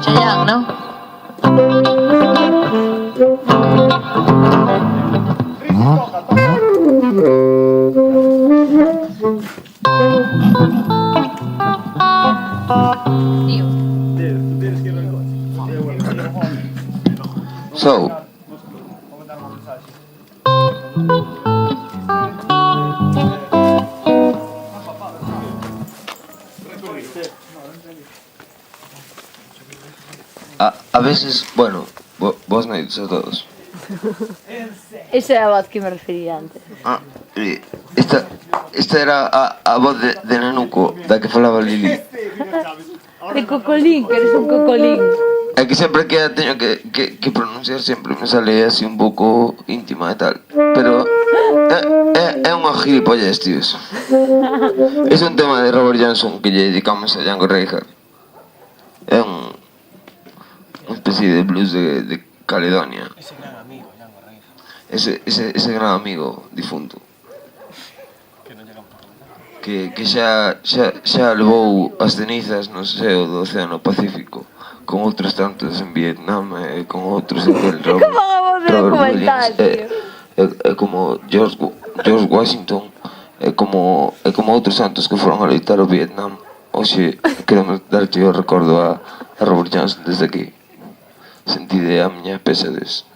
Chayanne, ¿no? So, a veces, bueno, vos noites a todos. Esa era a voz que me refería antes. Esta era a voz de Nanuco, da que falaba Lili. De cocolín, que eres un cocolín. É que sempre que a teño que pronunciar sempre me sale así un pouco íntima e tal. Pero é unha gilipollez, tío, eso. É un tema de Robert Johnson que lle dedicamos a Django Reinhardt. É unha especie de blues de Caledonia. Ese gran amigo, Django Reinhardt. Ese gran amigo difunto. Que non llegan por nada. Que xa levou as cenizas no seo do Océano Pacífico con outros tantos en Vietnam e con outros en Como a voz de documental, tío. É como George Washington é como outros santos que foron a loitar ao Vietnam. Oxe, queremos darlle o recordo a Robert Johnson desde aquí. Sentide a miña pesadez.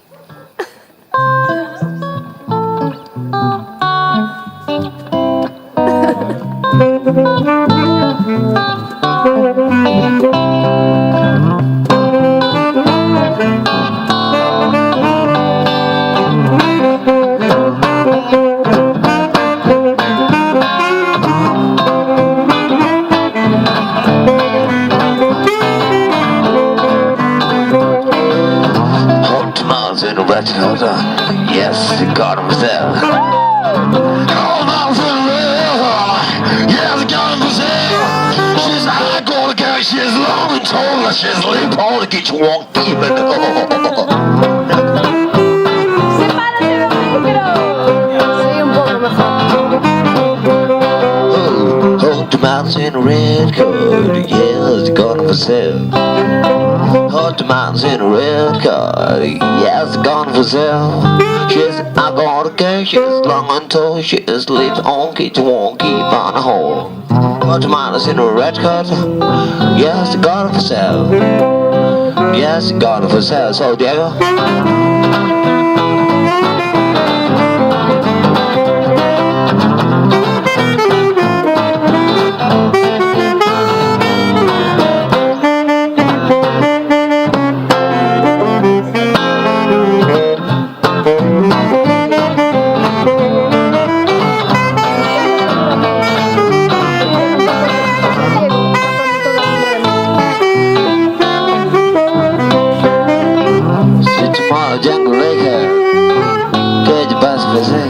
In a red holder, yes, he got himself. Oh, mountain red, yes, he got himself. She's high, gonna go, she's long and tall, she's limp, all to get you walk even. ¡Sepárate del micro! Soy un poco mejor. Oh, the mountain in a red coat, yes, he got himself. Hot mountains in a red car, yes, gone for sale. She's not gonna go, she's long and tall, she's lives on, you won't keep on the hole. Hot mountains in a red car, yes, gone for sale. Yes, gone for sale, so Diego. Django Reinhardt, que te vas a fazer?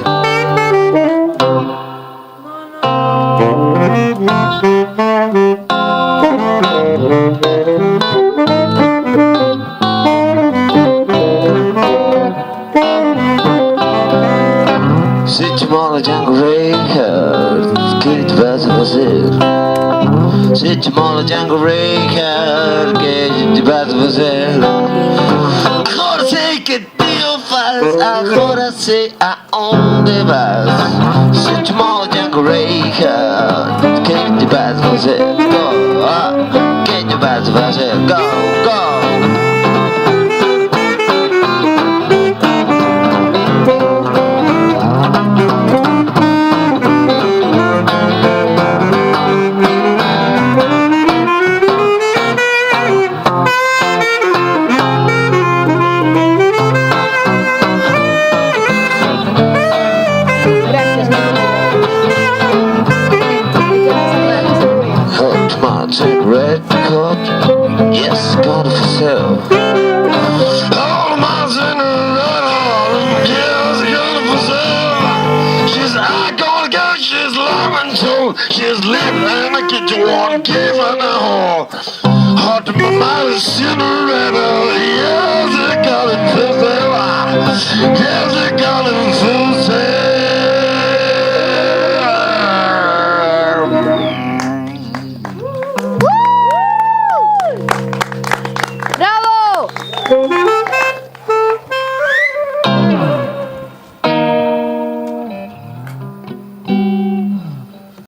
Se te mola Django Reinhardt, que te vas a fazer? Se te mola Django Reinhardt, que te vas a fazer? Agora sei que Deus faz, agora sei aonde vas. Se te mola Django Reinhardt, que te vas a fazer? Go, que te vas a fazer? Go, go. Red coat, yes, got it for sale. All the miles in the red, yes, got it for sale. She's high, gonna go, she's long and tall, she's living in a kitchen, one giving a hole. Hard to my mind is Cinderella, yes, it got it for sale. Yes, it got it for sale.